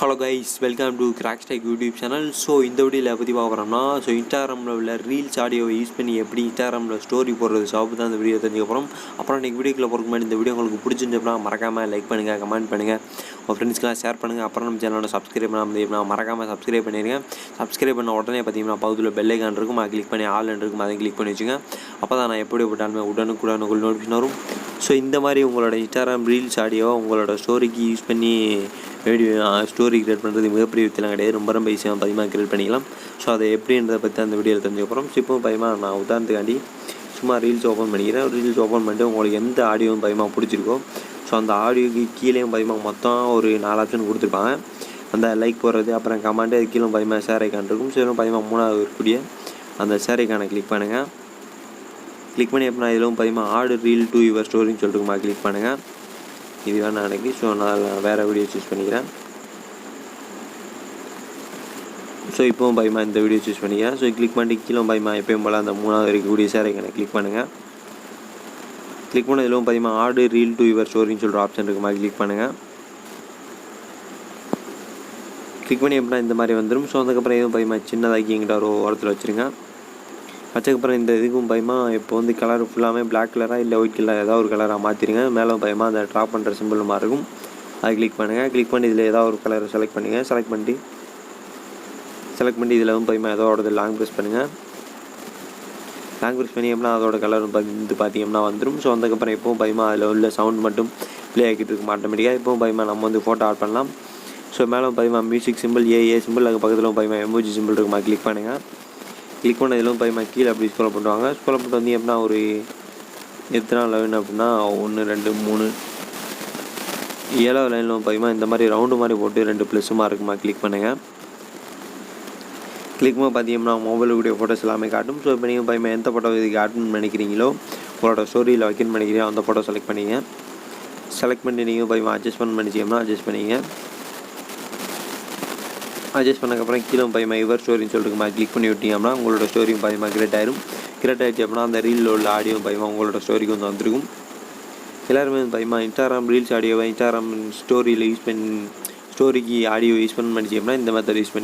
Hello guys, welcome to Crackz Tech YouTube channel. So இந்த வீடியோல பத்தி பார்க்கறோம்னா Instagramல உள்ள ரீல்ஸ் ஆடியோவை யூஸ் பண்ணி எப்படி Instagramல ஸ்டோரி போடுறது சாப் தான் இந்த வீடியோ தெரிஞ்சுக்க போறோம். அப்புறம் இந்த வீடியோக்குள்ள போறதுக்கு முன்னாடி இந்த வீடியோ உங்களுக்கு பிடிச்சிருந்தா மறக்காம லைக் பண்ணுங்க, கமெண்ட் பண்ணுங்க, உங்க ஃப்ரெண்ட்ஸ்க்கு ஷேர் பண்ணுங்க. அப்புறம் நம்ம சேனலை சப்ஸ்கிரைப் பண்ணாம மறக்காம சப்ஸ்கிரைப் பண்ணிருங்க. சப்ஸ்கிரைப் பண்ண உடனே பாத்தீங்கன்னா பக்கத்துல பெல் ஐகான் இருக்கும், அதை கிளிக் பண்ணி ஆல் இருக்கும், அதை கிளிக் பண்ணி வச்சுங்க. அப்பதான் நான் எப்படி போட்டாலுமே உடனுக்குடன் உங்களுக்கு நோட்டிஃபிகேஷன் வரும். ஸோ இந்த மாதிரி உங்களோட இன்ஸ்டாகிராம் ரீல்ஸ் ஆடியோ உங்களோட ஸ்டோரிக்கு யூஸ் பண்ணி வீடியோ ஸ்டோரி கிரியேட் பண்ணுறது மிகப்பெரிய வித்தியெல்லாம் கிடையாது, ரொம்ப ஈஸியாக பதிகமாக கிரியேட் பண்ணிக்கலாம். ஸோ அதை எப்படின்றத பற்றி அந்த வீடியோவில் தெரிஞ்சுக்க போகிறோம். ஸோ இப்போ பதிகமாக நான் உதாரணத்துக்காண்டி சும்மா ரீல்ஸ் ஓப்பன் பண்ணிக்கிறேன். ரீல்ஸ் ஓப்பன் பண்ணிட்டு உங்களுக்கு எந்த ஆடியோவும் பதிகமாக பிடிச்சிருக்கோ ஸோ அந்த ஆடியோக்கு கீழேயும் பதிகமாக மொத்தம் ஒரு 4 ஆப்ஷன் கொடுத்துருப்பாங்க. அந்த லைக் போடுறது, அப்புறம் கமெண்ட்டு, அது கீழே பதிகமாக ஷேர் ஐக்கான் இருக்கும். ஸோ பதிகமாக 3வது இருக்கக்கூடிய அந்த ஷேர் ஐக்கானை கிளிக் பண்ணுங்கள். கிளிக் பண்ணி எப்படின்னா இதிலும் பதிகமாக ஆடு ரீல் டு யுவர் ஸ்டோரின்னு சொல்லிட்டுமா கிளிக் பண்ணுங்கள். இது வேணா எனக்கு. ஸோ நான் வேறு வீடியோ சூஸ் பண்ணிக்கிறேன். ஸோ இப்போவும் பதிகமாக இந்த வீடியோ சூஸ் பண்ணிக்கிறேன். ஸோ கிளிக் பண்ணிட்டு கீழே பதிகமாக எப்பயும் போல் அந்த 3வது இருக்கக்கூடிய ஷேர் ஐக்கானை கிளிக் பண்ணுங்கள். கிளிக் பண்ண இதிலும் பதிகமாக ஆடு ரீல் டு யுவர் ஸ்டோரின்னு சொல்கிற ஆப்ஷன் இருக்குமா கிளிக் பண்ணுங்கள். கிளிக் பண்ணி எப்படின்னா இந்த மாதிரி வந்துடும். ஸோ அதுக்கப்புறம் எதுவும் பதிகமாக சின்னதாக்கி எங்கிட்ட ஒரு ஓரத்தில் வச்சுருங்க. வச்சதுக்கப்புறம் இந்த இதுக்கும் பயமாக இப்போ வந்து கலர் ஃபுல்லாமே பிளாக் கலராக இல்லை ஒயிட் கலர் ஏதாவது ஒரு கலராக மாற்றிடுங்க. மேலே பயமாக அந்த ட்ராப் பண்ணுற சிம்பிள் மாதிரி இருக்கும், அதை கிளிக் பண்ணுங்கள். கிளிக் பண்ணி இதில் ஏதாவது ஒரு கலரை செலக்ட் பண்ணுங்கள். செலக்ட் பண்ணி இதில் வந்து பயமாக ஏதோட லாங் ப்ரெஸ் பண்ணுங்கள். லாங் ப்ரெஸ் பண்ணி எப்படின்னா அதோட கலர் வந்து பார்த்தீங்கன்னா வந்துடும். ஸோ அதுக்கப்புறம் இப்போவும் பயமாக அதில் உள்ள சவுண்ட் மட்டும் ப்ளே ஆகிட்டு இருக்கும் ஆட்டோமேட்டிக்காக. இப்போவும் பயமாக நம்ம வந்து ஃபோட்டோ ஆட் பண்ணலாம். ஸோ மேலே பயமாக மியூசிக் சிம்பிள் ஏ சிம்பிள், அதுக்கு பக்கத்தில் பயமாக எமோஜி சிம்பிள் இருக்குமா கிளிக் பண்ணுங்கள். கிளிக் பண்ண இதிலும் பயமாக கீழே அப்படி ஸ்க்ரோல் பண்ணுவாங்க. ஸ்க்ரோல் பண்ணிட்டு வந்து எப்படின்னா ஒரு எத்தனை லைன் அப்படின்னா 1 2 3 7வது லைனில் பயமாக இந்த மாதிரி ரவுண்டு மாதிரி போட்டு 2 ப்ளஸ்ஸுமா இருக்குமா கிளிக் பண்ணுங்கள். கிளிக் பண்ணி பார்த்தீங்கன்னா மொபைலுடைய ஃபோட்டோஸ் எல்லாமே காட்டும். ஸோ இப்போ நீங்கள் பயமாக எந்த ஃபோட்டோ இதுக்கு ஆட் நினைக்கிறீங்களோ உங்களோட ஸ்டோரியில் வைக்கணும்னு நினைக்கிறீங்களோ அந்த ஃபோட்டோ செலக்ட் பண்ணிங்க. செலக்ட் பண்ணி நீங்கள் பயமாக அட்ஜஸ்ட்மெண்ட் பண்ணிச்சிங்கன்னா அட்ஜஸ்ட் பண்ணிங்க. அட்ஜஸ்ட் பண்ணக்கப்புறம் கீழே பயமாக யுவர் ஸ்டோரின்னு சொல்லிட்டு கிளிக் பண்ணி விட்டீங்கன்னா உங்களோட ஸ்டோரியும் பயமாக கிரியேட் ஆயிரும். கிரியேட் ஆகிடுச்சு அப்படின்னா அந்த ரீலில் உள்ள ஆடியோ பயமாக உங்களோட ஸ்டோரிக்கு வந்து வந்துருக்கும். எல்லாருமே பயமாக இன்ஸ்டாகிராம் ரீல்ஸ் ஆடியோவை இன்ஸ்டாகிராம் ஸ்டோரியில் யூஸ் பண்ணி ஸ்டோரிக்கு ஆடியோ யூஸ் பண்ணிச்சு அப்படின்னா இந்த மெத்தட் யூஸ்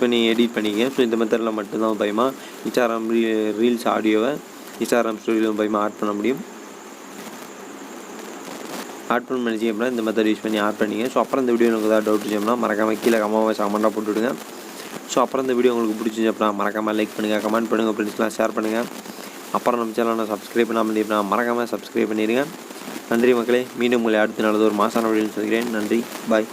பண்ணி எடிட் பண்ணிங்க. ஸோ இந்த மெத்தடில் மட்டும்தான் பயமாக இன்ஸ்டாகிராம் ரீல்ஸ் ஆடியோவை இன்ஸ்டாகிராம் ஸ்டோரியில் பயமாக ஆட் பண்ண முடியும். ஆட் பண்ண பண்ணிச்சு அப்படின்னா இந்த மெத்தட் யூஸ் பண்ணி ஆட் பண்ணிங்க. ஸோ அப்புறம் இந்த வீடியோ உங்களுக்கு ஏதாவது டவுட் இருந்துச்சுன்னா மறக்காமல் கீழே கமெண்டாக போட்டுவிடுங்க. ஸோ அப்புறம் இந்த வீடியோ உங்களுக்கு பிடிச்சிச்சு அப்படின்னா மறக்காமல் லைக் பண்ணுங்கள், கமெண்ட் பண்ணுங்கள், ஃப்ரெண்ட்ஸ்லாம் ஷேர் பண்ணுங்கள். அப்புறம் நம்ம சேனலை சப்ஸ்கிரைப் பண்ணாமல் மறக்காமல் சப்ஸ்கிரைப் பண்ணிடுங்க. நன்றி மக்களே. மீண்டும் உங்களை அடுத்த நாள் ஒரு மாசான வீடியோ சந்திக்கிறேன். நன்றி, பாய்.